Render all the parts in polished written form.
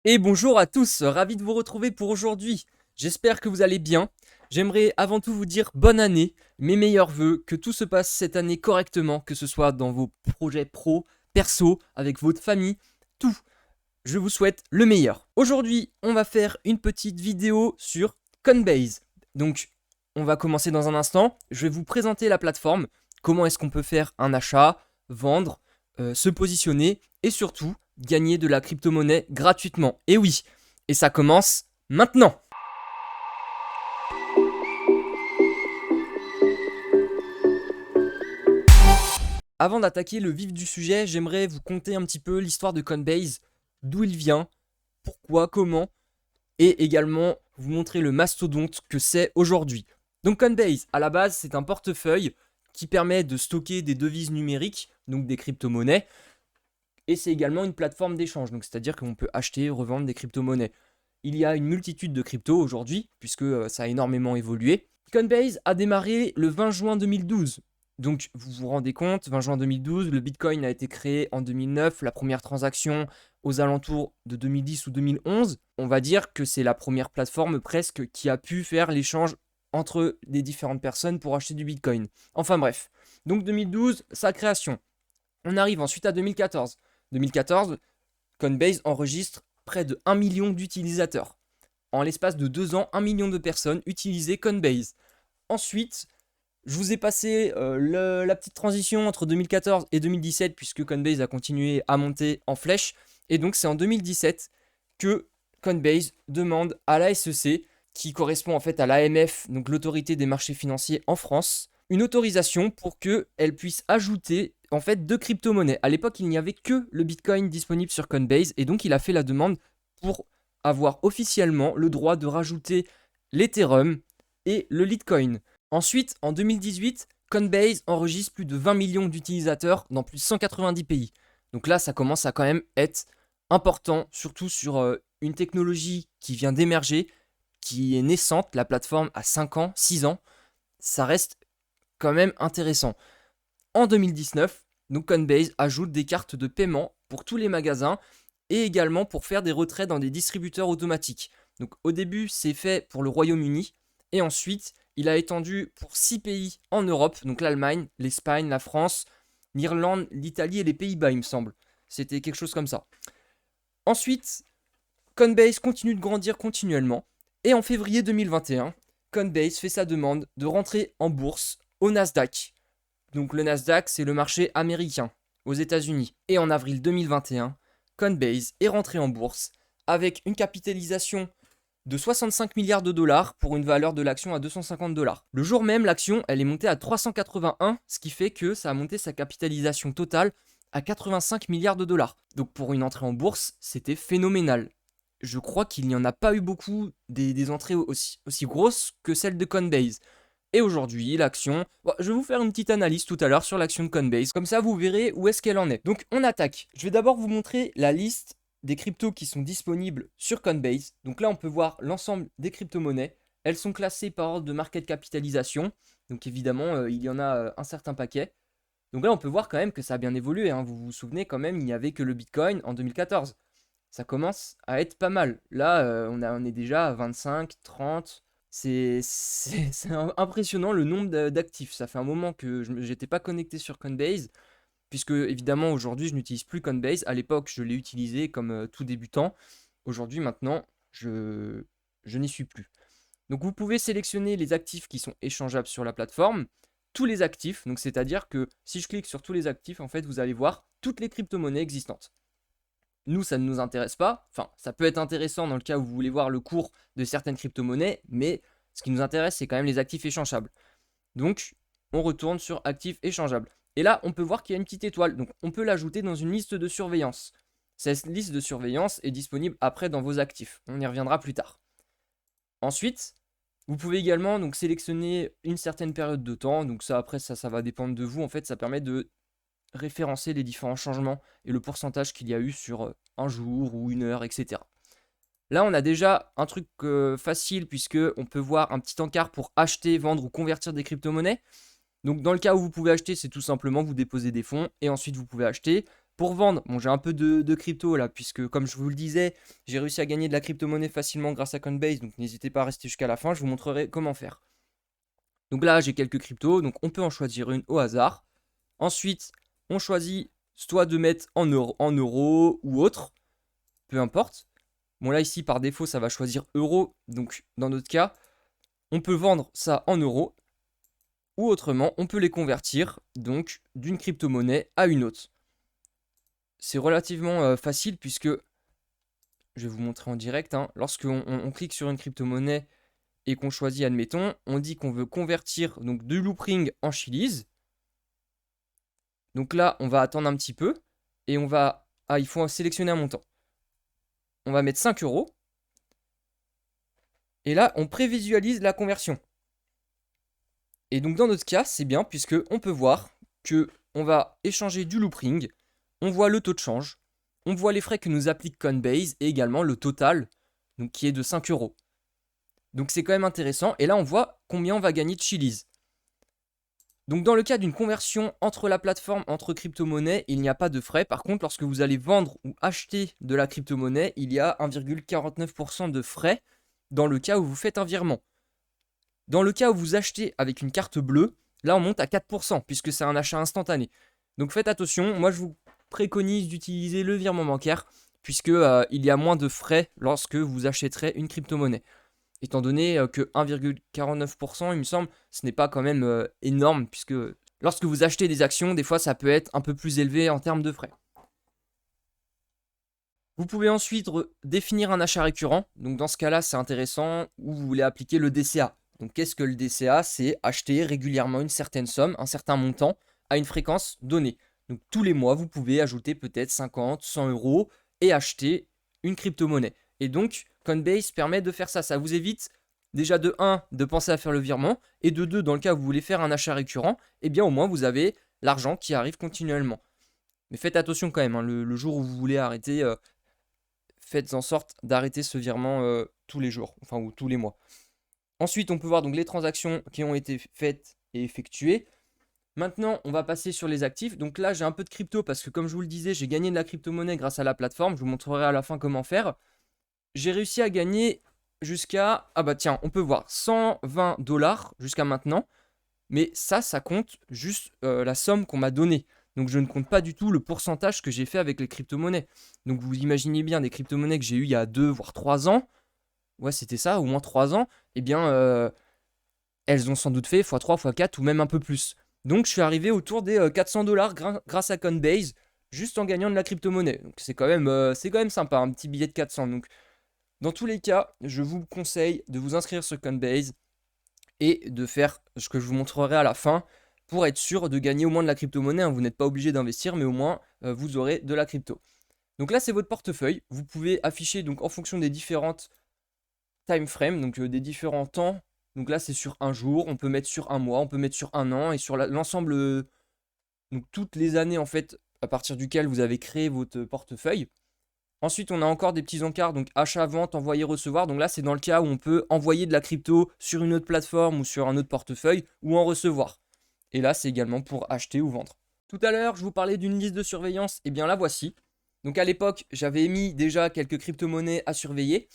Et bonjour à tous, ravi de vous retrouver pour aujourd'hui. J'espère que vous allez bien. J'aimerais avant tout vous dire bonne année, mes meilleurs vœux, que tout se passe cette année correctement, que ce soit dans vos projets pro, perso, avec votre famille, tout. Je vous souhaite le meilleur. Aujourd'hui, on va faire une petite vidéo sur Coinbase. Donc, on va commencer dans un instant. Je vais vous présenter la plateforme, comment est-ce qu'on peut faire un achat, vendre, se positionner et surtout gagner de la crypto-monnaie gratuitement. Et oui, et ça commence maintenant. Avant d'attaquer le vif du sujet, j'aimerais vous conter un petit peu l'histoire de Coinbase, d'où il vient, pourquoi, comment, et également vous montrer le mastodonte que c'est aujourd'hui. Donc Coinbase, à la base, c'est un portefeuille qui permet de stocker des devises numériques, donc des crypto-monnaies, et c'est également une plateforme d'échange, donc c'est-à-dire qu'on peut acheter et revendre des crypto-monnaies. Il y a une multitude de cryptos aujourd'hui, puisque ça a énormément évolué. Coinbase a démarré le 20 juin 2012. Donc vous vous rendez compte, 20 juin 2012, le Bitcoin a été créé en 2009, la première transaction aux alentours de 2010 ou 2011. On va dire que c'est la première plateforme presque qui a pu faire l'échange entre les différentes personnes pour acheter du Bitcoin. Enfin bref, donc 2012, sa création. On arrive ensuite à 2014. 2014, Coinbase enregistre près de 1 million d'utilisateurs. En l'espace de 2 ans, 1 million de personnes utilisaient Coinbase. Ensuite, je vous ai passé la petite transition entre 2014 et 2017 puisque Coinbase a continué à monter en flèche. Et donc c'est en 2017 que Coinbase demande à la SEC, qui correspond en fait à l'AMF, donc l'autorité des marchés financiers en France, une autorisation pour qu'elle puisse ajouter en fait deux crypto-monnaies. À l'époque, il n'y avait que le Bitcoin disponible sur Coinbase et donc il a fait la demande pour avoir officiellement le droit de rajouter l'Ethereum et le Litecoin. Ensuite, en 2018, Coinbase enregistre plus de 20 millions d'utilisateurs dans plus de 190 pays. Donc là, ça commence à quand même être important, surtout sur une technologie qui vient d'émerger, qui est naissante. La plateforme a 5 ans, 6 ans. Ça reste quand même intéressant. En 2019, donc Coinbase ajoute des cartes de paiement pour tous les magasins et également pour faire des retraits dans des distributeurs automatiques. Donc au début, c'est fait pour le Royaume-Uni et ensuite, il a étendu pour 6 pays en Europe, donc l'Allemagne, l'Espagne, la France, l'Irlande, l'Italie et les Pays-Bas, il me semble. C'était quelque chose comme ça. Ensuite, Coinbase continue de grandir continuellement et en février 2021, Coinbase fait sa demande de rentrer en bourse au Nasdaq. Donc le Nasdaq, c'est le marché américain aux États-Unis. Et en avril 2021, Coinbase est rentré en bourse avec une capitalisation de 65 milliards de dollars pour une valeur de l'action à 250 dollars. Le jour même, l'action, elle est montée à 381, ce qui fait que ça a monté sa capitalisation totale à 85 milliards de dollars. Donc pour une entrée en bourse, c'était phénoménal. Je crois qu'il n'y en a pas eu beaucoup des entrées aussi grosses que celle de Coinbase. Et aujourd'hui, l'action, bon, je vais vous faire une petite analyse tout à l'heure sur l'action de Coinbase, comme ça vous verrez où est-ce qu'elle en est. Donc on attaque. Je vais d'abord vous montrer la liste des cryptos qui sont disponibles sur Coinbase. Donc là, on peut voir l'ensemble des crypto-monnaies. Elles sont classées par ordre de market capitalisation. Donc évidemment, il y en a un certain paquet. Donc là, on peut voir quand même que ça a bien évolué, hein. Vous vous souvenez quand même, il n'y avait que le Bitcoin en 2014. Ça commence à être pas mal. Là, on est déjà à 25, 30. C'est impressionnant le nombre d'actifs. Ça fait un moment que je n'étais pas connecté sur Coinbase, puisque évidemment aujourd'hui je n'utilise plus Coinbase. À l'époque, je l'ai utilisé comme tout débutant. Aujourd'hui, maintenant, je n'y suis plus. Donc vous pouvez sélectionner les actifs qui sont échangeables sur la plateforme, tous les actifs, donc c'est-à-dire que si je clique sur tous les actifs, en fait, vous allez voir toutes les crypto-monnaies existantes. Nous, ça ne nous intéresse pas. Enfin, ça peut être intéressant dans le cas où vous voulez voir le cours de certaines crypto-monnaies, mais ce qui nous intéresse, c'est quand même les actifs échangeables. Donc, on retourne sur actifs échangeables. Et là, on peut voir qu'il y a une petite étoile. Donc, on peut l'ajouter dans une liste de surveillance. Cette liste de surveillance est disponible après dans vos actifs. On y reviendra plus tard. Ensuite, vous pouvez également donc sélectionner une certaine période de temps. Donc ça, après, ça va dépendre de vous. En fait, ça permet de référencer les différents changements et le pourcentage qu'il y a eu sur un jour ou une heure, etc. Là, on a déjà un truc facile puisque on peut voir un petit encart pour acheter, vendre ou convertir des crypto-monnaies. Donc dans le cas où vous pouvez acheter, c'est tout simplement vous déposez des fonds et ensuite vous pouvez acheter. Pour vendre, bon, j'ai un peu de crypto là, puisque comme je vous le disais, j'ai réussi à gagner de la crypto-monnaie facilement grâce à Coinbase, donc n'hésitez pas à rester jusqu'à la fin, je vous montrerai comment faire. Donc là, j'ai quelques cryptos, donc on peut en choisir une au hasard. Ensuite, on choisit soit de mettre en euros ou autre, peu importe. Bon là ici par défaut ça va choisir euros, donc dans notre cas, on peut vendre ça en euros, ou autrement on peut les convertir donc d'une crypto-monnaie à une autre. C'est relativement facile puisque, je vais vous montrer en direct, hein, lorsqu'on clique sur une crypto-monnaie et qu'on choisit, admettons, on dit qu'on veut convertir donc du loopring en Chiliz. Donc là on va attendre un petit peu et on va... Ah, il faut sélectionner un montant. On va mettre 5 euros. Et là, on prévisualise la conversion. Et donc dans notre cas, c'est bien puisque on peut voir que on va échanger du loopring, on voit le taux de change, on voit les frais que nous applique Coinbase et également le total, donc qui est de 5 euros. Donc c'est quand même intéressant. Et là, on voit combien on va gagner de Chiliz. Donc dans le cas d'une conversion entre la plateforme, entre crypto-monnaies, il n'y a pas de frais. Par contre, lorsque vous allez vendre ou acheter de la crypto-monnaie, il y a 1,49% de frais dans le cas où vous faites un virement. Dans le cas où vous achetez avec une carte bleue, là on monte à 4% puisque c'est un achat instantané. Donc faites attention, moi je vous préconise d'utiliser le virement bancaire puisque il y a moins de frais lorsque vous achèterez une crypto-monnaie. Étant donné que 1,49%, il me semble, ce n'est pas quand même énorme puisque lorsque vous achetez des actions, des fois ça peut être un peu plus élevé en termes de frais. Vous pouvez ensuite définir un achat récurrent. Donc dans ce cas-là, c'est intéressant où vous voulez appliquer le DCA. Donc qu'est-ce que le DCA? C'est acheter régulièrement une certaine somme, un certain montant, à une fréquence donnée. Donc tous les mois, vous pouvez ajouter peut-être 50, 100 euros et acheter une crypto-monnaie. Et donc Coinbase permet de faire ça. Ça vous évite déjà de 1, de penser à faire le virement, et de 2, dans le cas où vous voulez faire un achat récurrent, eh bien au moins vous avez l'argent qui arrive continuellement. Mais faites attention quand même, hein, le jour où vous voulez arrêter, faites en sorte d'arrêter ce virement tous les jours, enfin ou tous les mois. Ensuite, on peut voir donc les transactions qui ont été faites et effectuées. Maintenant, on va passer sur les actifs. Donc là, j'ai un peu de crypto parce que comme je vous le disais, j'ai gagné de la crypto-monnaie grâce à la plateforme. Je vous montrerai à la fin comment faire. J'ai réussi à gagner jusqu'à... Ah bah tiens, on peut voir 120 $ jusqu'à maintenant. Mais ça compte juste la somme qu'on m'a donnée. Donc je ne compte pas du tout le pourcentage que j'ai fait avec les crypto-monnaies. Donc vous imaginez bien des crypto-monnaies que j'ai eues il y a 2 voire 3 ans. Ouais, c'était ça, au moins 3 ans. Eh bien, elles ont sans doute fait x3, x4 ou même un peu plus. Donc je suis arrivé autour des 400 $ grâce à Coinbase, juste en gagnant de la crypto-monnaie. Donc c'est quand même sympa, un petit billet de 400. Donc dans tous les cas, je vous conseille de vous inscrire sur Coinbase et de faire ce que je vous montrerai à la fin pour être sûr de gagner au moins de la crypto-monnaie, hein. Vous n'êtes pas obligé d'investir, mais au moins vous aurez de la crypto. Donc là, c'est votre portefeuille. Vous pouvez afficher donc en fonction des différentes time frame, donc des différents temps. Donc là, c'est sur un jour, on peut mettre sur un mois, on peut mettre sur un an et sur l'ensemble, donc toutes les années en fait, à partir duquel vous avez créé votre portefeuille. Ensuite, on a encore des petits encarts, donc achat, vente, envoyer, recevoir. Donc là, c'est dans le cas où on peut envoyer de la crypto sur une autre plateforme ou sur un autre portefeuille ou en recevoir. Et là, c'est également pour acheter ou vendre. Tout à l'heure, je vous parlais d'une liste de surveillance, et bien la voici. Donc à l'époque, j'avais mis déjà quelques crypto-monnaies à surveiller.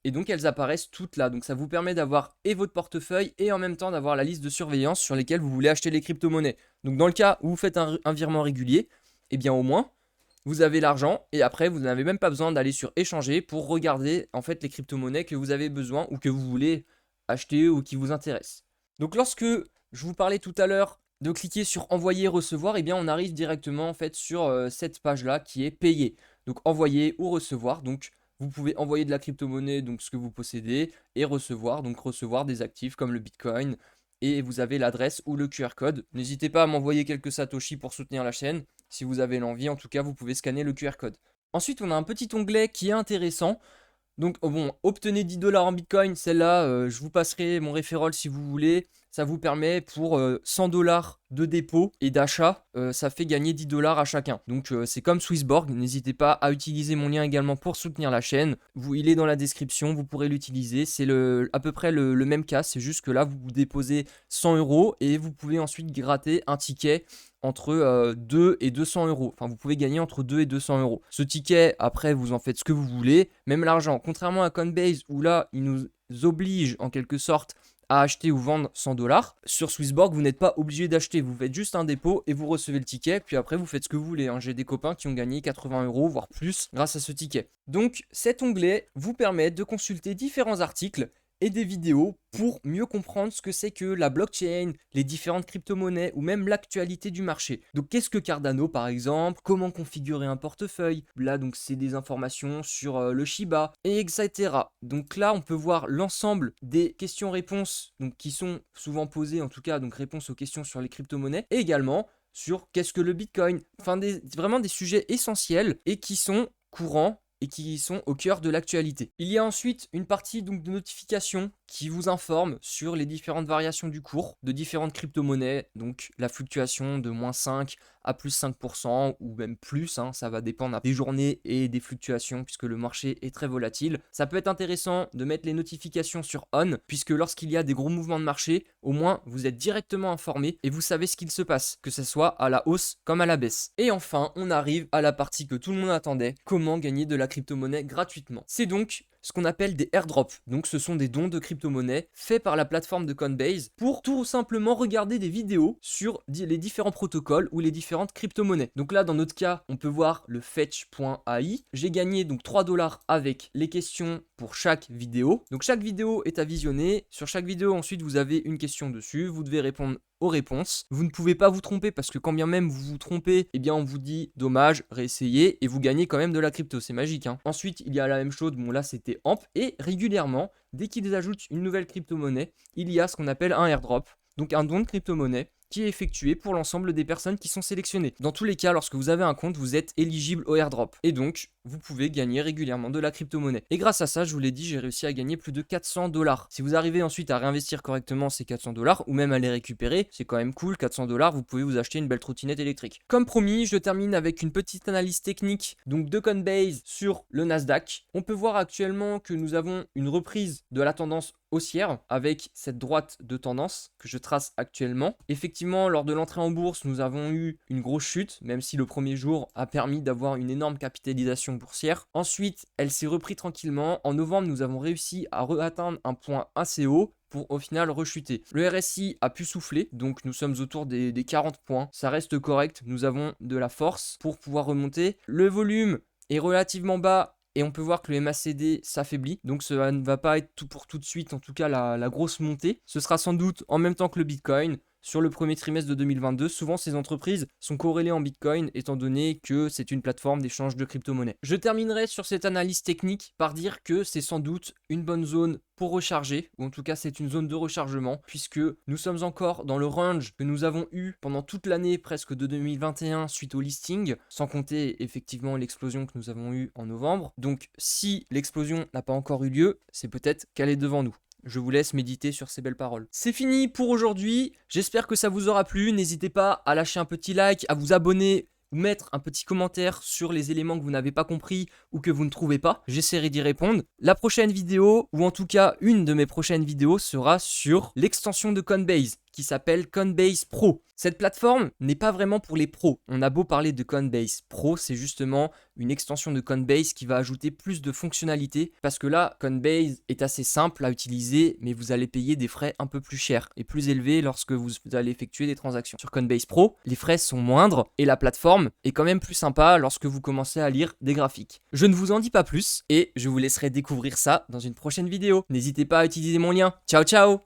Et donc elles apparaissent toutes là. Donc ça vous permet d'avoir et votre portefeuille et en même temps d'avoir la liste de surveillance sur lesquelles vous voulez acheter les crypto-monnaies. Donc dans le cas où vous faites un virement régulier, eh bien au moins vous avez l'argent et après vous n'avez même pas besoin d'aller sur échanger pour regarder en fait les crypto-monnaies que vous avez besoin ou que vous voulez acheter ou qui vous intéressent. Donc lorsque je vous parlais tout à l'heure de cliquer sur envoyer recevoir, eh bien on arrive directement en fait sur cette page là qui est payée. Donc envoyer ou recevoir. Donc vous pouvez envoyer de la crypto-monnaie, donc ce que vous possédez, et recevoir, donc recevoir des actifs comme le Bitcoin. Et vous avez l'adresse ou le QR code. N'hésitez pas à m'envoyer quelques satoshi pour soutenir la chaîne. Si vous avez l'envie, en tout cas, vous pouvez scanner le QR code. Ensuite, on a un petit onglet qui est intéressant. Donc, bon, obtenez 10 $ en Bitcoin. Celle-là, je vous passerai mon référol si vous voulez. ça vous permet pour 100 $ de dépôt et d'achat, ça fait gagner 10 $ à chacun. Donc c'est comme Swissborg, n'hésitez pas à utiliser mon lien également pour soutenir la chaîne. Il est dans la description, vous pourrez l'utiliser. C'est à peu près le même cas, c'est juste que là vous déposez 100 € et vous pouvez ensuite gratter un ticket entre 2 et 200 €. Enfin, vous pouvez gagner entre 2 et 200 €. Ce ticket, après, vous en faites ce que vous voulez. Même l'argent, contrairement à Coinbase, où là, il nous oblige en quelque sorte à acheter ou vendre 100 $. Sur Swissborg, vous n'êtes pas obligé d'acheter. Vous faites juste un dépôt et vous recevez le ticket. Puis après, vous faites ce que vous voulez. J'ai des copains qui ont gagné 80 €, voire plus, grâce à ce ticket. Donc, cet onglet vous permet de consulter différents articles et des vidéos pour mieux comprendre ce que c'est que la blockchain, les différentes crypto-monnaies ou même l'actualité du marché. Donc qu'est-ce que Cardano par exemple, comment configurer un portefeuille, là donc c'est des informations sur le Shiba, et etc. Donc là on peut voir l'ensemble des questions-réponses donc qui sont souvent posées, en tout cas donc réponses aux questions sur les crypto-monnaies, et également sur qu'est-ce que le Bitcoin, enfin vraiment des sujets essentiels et qui sont courants et qui sont au cœur de l'actualité. Il y a ensuite une partie donc de notification qui vous informe sur les différentes variations du cours de différentes crypto-monnaies, donc la fluctuation de -5 à +5% ou même plus, ça va dépendre des journées et des fluctuations puisque le marché est très volatile. Ça peut être intéressant de mettre les notifications sur on puisque lorsqu'il y a des gros mouvements de marché, au moins vous êtes directement informé et vous savez ce qu'il se passe, que ce soit à la hausse comme à la baisse. Et enfin, on arrive à la partie que tout le monde attendait, comment gagner de la crypto-monnaie gratuitement. C'est donc ce qu'on appelle des airdrops. Donc ce sont des dons de crypto-monnaies faits par la plateforme de Coinbase pour tout simplement regarder des vidéos sur les différents protocoles ou les différentes crypto-monnaies. Donc là dans notre cas, on peut voir le fetch.ai. J'ai gagné donc 3 $ avec les questions pour chaque vidéo. Donc chaque vidéo est à visionner. Sur chaque vidéo ensuite vous avez une question dessus. Vous devez répondre aux réponses. Vous ne pouvez pas vous tromper parce que quand bien même vous vous trompez, eh bien on vous dit dommage, réessayez et vous gagnez quand même de la crypto, c'est magique. Ensuite, il y a la même chose, bon là c'était AMP et régulièrement, dès qu'ils ajoutent une nouvelle crypto-monnaie, il y a ce qu'on appelle un airdrop, donc un don de crypto-monnaie qui est effectué pour l'ensemble des personnes qui sont sélectionnées. Dans tous les cas, lorsque vous avez un compte, vous êtes éligible au airdrop. Et donc, vous pouvez gagner régulièrement de la crypto-monnaie. Et grâce à ça, je vous l'ai dit, j'ai réussi à gagner plus de 400 $. Si vous arrivez ensuite à réinvestir correctement ces 400 $ ou même à les récupérer, c'est quand même cool, 400 $, vous pouvez vous acheter une belle trottinette électrique. Comme promis, je termine avec une petite analyse technique donc de Coinbase sur le Nasdaq. On peut voir actuellement que nous avons une reprise de la tendance haussière avec cette droite de tendance que je trace actuellement. Effectivement, lors de l'entrée en bourse, nous avons eu une grosse chute, même si le premier jour a permis d'avoir une énorme capitalisation boursière. Ensuite, elle s'est reprise tranquillement. En novembre, nous avons réussi à atteindre un point assez haut pour au final rechuter. Le RSI a pu souffler, donc nous sommes autour des 40 points. Ça reste correct, nous avons de la force pour pouvoir remonter. Le volume est relativement bas et on peut voir que le MACD s'affaiblit, donc ça ne va pas être tout pour tout de suite, en tout cas la grosse montée. Ce sera sans doute en même temps que le Bitcoin. Sur le premier trimestre de 2022, souvent ces entreprises sont corrélées en Bitcoin étant donné que c'est une plateforme d'échange de crypto-monnaies. Je terminerai sur cette analyse technique par dire que c'est sans doute une bonne zone pour recharger, ou en tout cas c'est une zone de rechargement, puisque nous sommes encore dans le range que nous avons eu pendant toute l'année presque de 2021 suite au listing, sans compter effectivement l'explosion que nous avons eue en novembre. Donc si l'explosion n'a pas encore eu lieu, c'est peut-être qu'elle est devant nous. Je vous laisse méditer sur ces belles paroles. C'est fini pour aujourd'hui, j'espère que ça vous aura plu, n'hésitez pas à lâcher un petit like, à vous abonner ou mettre un petit commentaire sur les éléments que vous n'avez pas compris ou que vous ne trouvez pas, j'essaierai d'y répondre. La prochaine vidéo, ou en tout cas une de mes prochaines vidéos, sera sur l'extension de Coinbase qui s'appelle Coinbase Pro. Cette plateforme n'est pas vraiment pour les pros. On a beau parler de Coinbase Pro, c'est justement une extension de Coinbase qui va ajouter plus de fonctionnalités parce que là, Coinbase est assez simple à utiliser, mais vous allez payer des frais un peu plus chers et plus élevés lorsque vous allez effectuer des transactions. Sur Coinbase Pro, les frais sont moindres et la plateforme est quand même plus sympa lorsque vous commencez à lire des graphiques. Je ne vous en dis pas plus et je vous laisserai découvrir ça dans une prochaine vidéo. N'hésitez pas à utiliser mon lien. Ciao ciao!